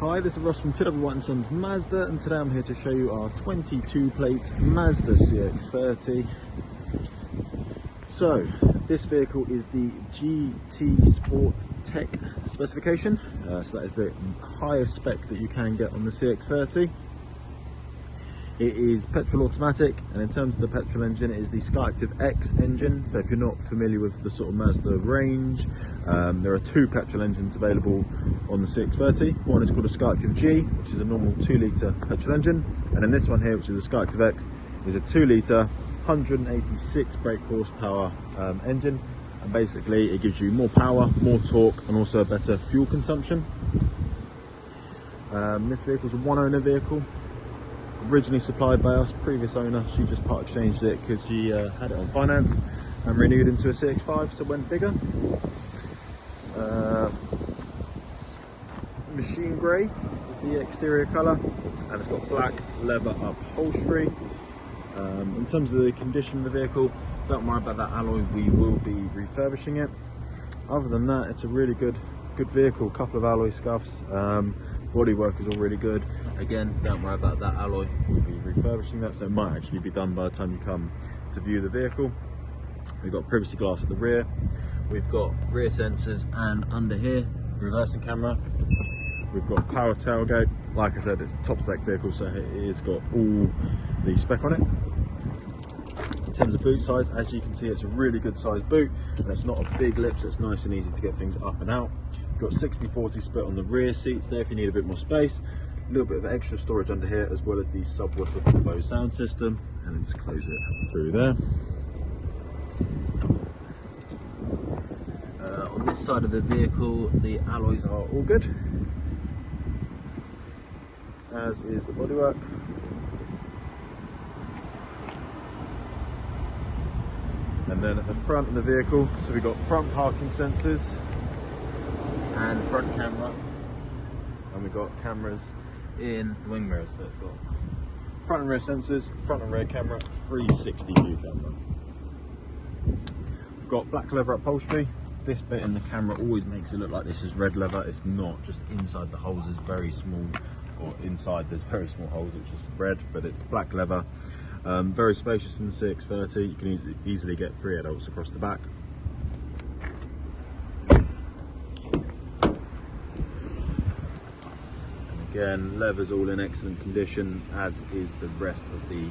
Hi, this is Ross from 2.0 e-SKYACTIV Sons Mazda, and today I'm here to show you our 22 plate Mazda CX-30. So, this vehicle is the GT Sport Tech specification, so that is the highest spec that you can get on the CX-30. It is petrol automatic, and in terms of the petrol engine, it is the SKYACTIV X engine. So if you're not familiar with the sort of Mazda range, there are two petrol engines available on the CX-30. One is called a SKYACTIV G, which is a normal 2-litre petrol engine, and then this one here, which is the SKYACTIV X, is a 2-litre 186 brake horsepower engine, and basically it gives you more power, more torque, and also a better fuel consumption. This vehicle is a one-owner vehicle, originally supplied by us. Previous owner, she just part exchanged it because he had it on finance and renewed into a CX-5, so it went bigger. Machine grey is the exterior colour, and it's got black leather upholstery. In terms of the condition of the vehicle, don't worry about that alloy, we will be refurbishing it. Other than that, it's a really good vehicle. Couple of alloy scuffs, bodywork is all really good. Again, don't worry about that alloy, we'll be refurbishing that, so it might actually be done by the time you come to view the vehicle. We've got privacy glass at the rear, we've got rear sensors, and under here, reversing camera. We've got power tailgate. Like I said, it's a top spec vehicle, so it has got all the spec on it. In terms of boot size, as you can see, it's a really good sized boot, and it's not a big lip, so it's nice and easy to get things up and out. You've got 60/40 split on the rear seats there if you need a bit more space. A little bit of extra storage under here, as well as the subwoofer for the Bose sound system, and then just close it through there. On this side of the vehicle, the alloys are all good, as is the bodywork. And then at the front of the vehicle, so we've got front parking sensors and front camera, and we've got cameras in the wing mirrors. So it's got front and rear sensors, front and rear camera, 360 view camera. We've got black leather upholstery. This bit in the camera always makes it look like this is red leather. It's not, just inside the holes is very small, or inside there's very small holes which is red, but it's black leather. Very spacious in the CX-30. You can easily get 3 adults across the back. And again, leather's all in excellent condition, as is the rest of the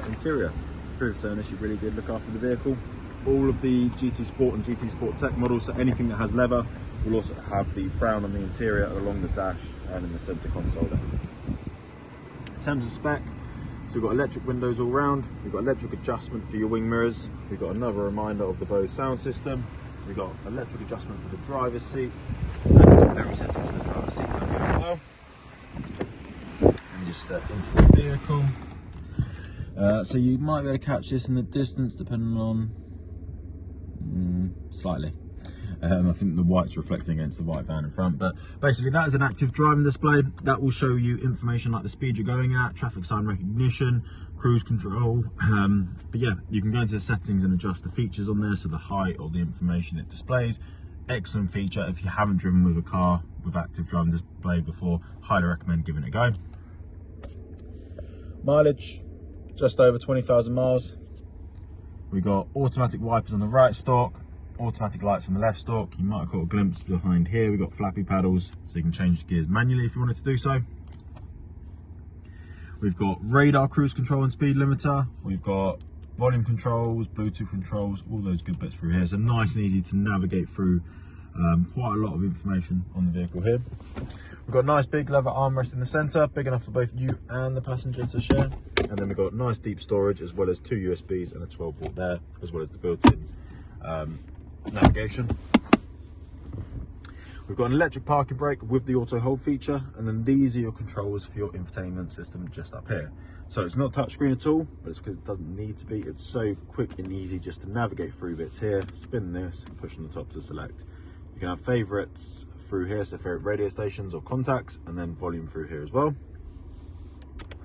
interior. Previous owner, she really did look after the vehicle. All of the GT Sport and GT Sport Tech models, so anything that has leather, will also have the brown on the interior along the dash and in the centre console there. In terms of spec, so we've got electric windows all round, we've got electric adjustment for your wing mirrors, we've got another reminder of the Bose sound system, we've got electric adjustment for the driver's seat, and we've got memory settings for the driver's seat as well. And just step into the vehicle. So you might be able to catch this in the distance depending on, slightly. I think the white's reflecting against the white van in front, but basically that is an active driving display that will show you information like the speed you're going at, traffic sign recognition, cruise control. But yeah, you can go into the settings and adjust the features on there, so the height or the information it displays. Excellent feature. If you haven't driven with a car with active driving display before, highly recommend giving it a go. Mileage, just over 20,000 miles. We've got automatic wipers on the right stalk, automatic lights on the left stalk. You might have caught a glimpse behind here. We've got flappy paddles, so you can change the gears manually if you wanted to do so. We've got radar cruise control and speed limiter. We've got volume controls, Bluetooth controls, all those good bits through here. So nice and easy to navigate through. Quite a lot of information on the vehicle here. We've got a nice big leather armrest in the centre, big enough for both you and the passenger to share. And then we've got nice deep storage, as well as 2 USBs and a 12-volt there, as well as the built-in navigation. We've got an electric parking brake with the auto hold feature, and then these are your controls for your infotainment system just up here. So it's not touchscreen at all, but it's because it doesn't need to be. It's so quick and easy just to navigate through bits here, spin this, push on the top to select. You can have favourites through here, so favourite radio stations or contacts, and then volume through here as well.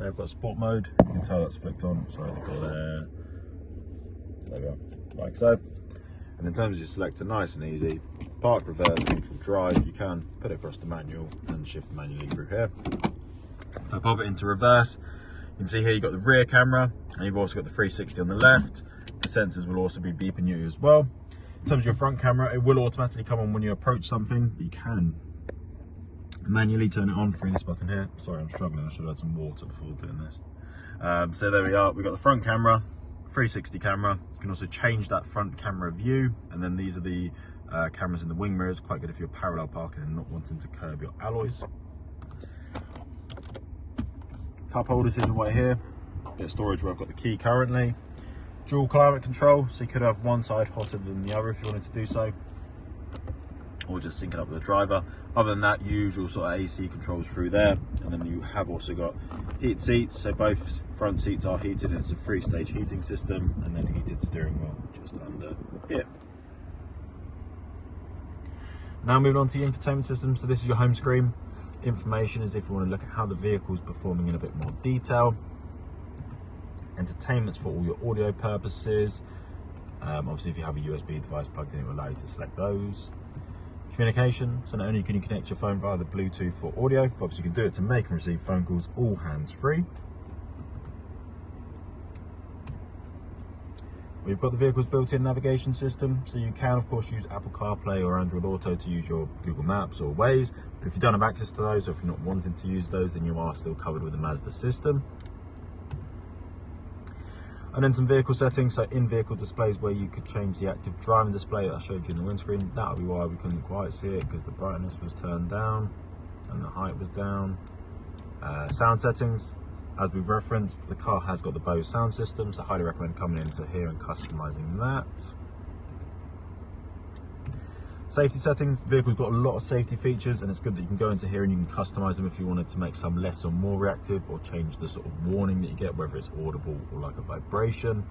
I've got sport mode, you can tell that's flicked on, sorry, there we go, like so. And in terms of your selector, nice and easy. Park, reverse, neutral, drive. You can put it across the manual and shift manually through here. If I pop it into reverse, you can see here you've got the rear camera, and you've also got the 360 on the left. The sensors will also be beeping you as well. In terms of your front camera, it will automatically come on when you approach something, but you can manually turn it on through this button here. Sorry, I'm struggling. I should have had some water before doing this. So there we are. We've got the front camera, 360 camera. You can also change that front camera view, and then these are the cameras in the wing mirrors. Quite good if you're parallel parking and not wanting to curb your alloys. Cup holders in right here. Bit of storage where I've got the key currently. Dual climate control, so you could have one side hotter than the other if you wanted to do so, or just sync it up with the driver. Other than that, usual sort of AC controls through there, and then you have also got heated seats, so both front seats are heated, and it's a 3-stage heating system, and then heated steering wheel just under here. Now moving on to the infotainment system. So this is your home screen. Information is if you want to look at how the vehicle is performing in a bit more detail. Entertainment's for all your audio purposes. Obviously if you have a USB device plugged in, it will allow you to select those. Communication, so not only can you connect your phone via the Bluetooth for audio, but obviously you can do it to make and receive phone calls, all hands-free. We've got the vehicle's built-in navigation system, so you can of course use Apple CarPlay or Android Auto to use your Google Maps or Waze, but if you don't have access to those, or if you're not wanting to use those, then you are still covered with the Mazda system. And then some vehicle settings, so in-vehicle displays where you could change the active driving display that I showed you in the windscreen. That'll be why we couldn't quite see it, because the brightness was turned down and the height was down. Sound settings, as we've referenced, the car has got the Bose sound system, so I highly recommend coming into here and customizing that. Safety settings, the vehicle's got a lot of safety features, and it's good that you can go into here and you can customize them if you wanted to make some less or more reactive, or change the sort of warning that you get, whether it's audible or like a vibration.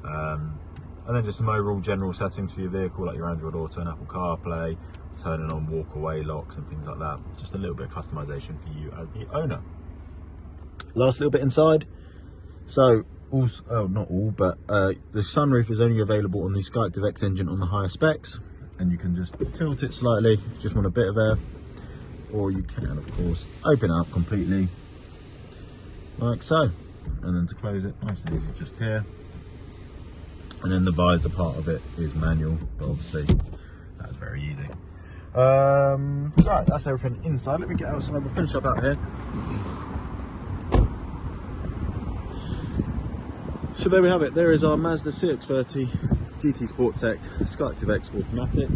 And then just some overall general settings for your vehicle, like your Android Auto and Apple CarPlay, turning on walk away locks and things like that. Just a little bit of customization for you as the owner. Last little bit inside. So also, oh, not all, but the sunroof is only available on the SKYACTIV X engine on the higher specs. And you can just tilt it slightly if you just want a bit of air, or you can of course open it up completely like so, and then to close it nice and easy just here. And then the visor part of it is manual, but obviously that's very easy. Right, that's everything inside. Let me get outside, we'll finish up out here. So there we have it. There is our Mazda CX-30 GT Sport Tech SKYACTIV X automatic.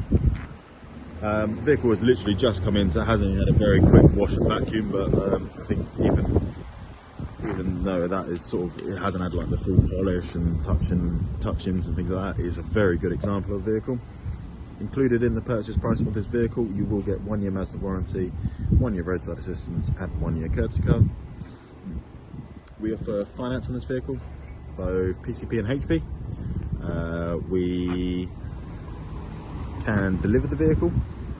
The vehicle has literally just come in, so it hasn't had a very quick wash and vacuum, but I think even though that is sort of, it hasn't had like the full polish and touch-ins and things like that, it is a very good example of a vehicle. Included in the purchase price of this vehicle, you will get 1 year Mazda warranty, 1 year roadside assistance, and 1 year courtesy car. We offer finance on this vehicle, both PCP and HP. We can deliver the vehicle,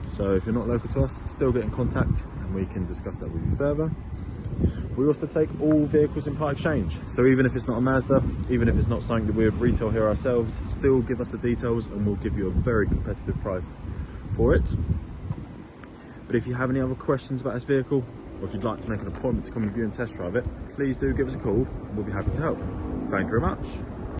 so if you're not local to us, still get in contact and we can discuss that with you further. We also take all vehicles in part exchange, so even if it's not a Mazda, even if it's not something that we would retail here ourselves, still give us the details and we'll give you a very competitive price for it. But if you have any other questions about this vehicle, or if you'd like to make an appointment to come and view and test drive it, please do give us a call and we'll be happy to help. Thank you very much.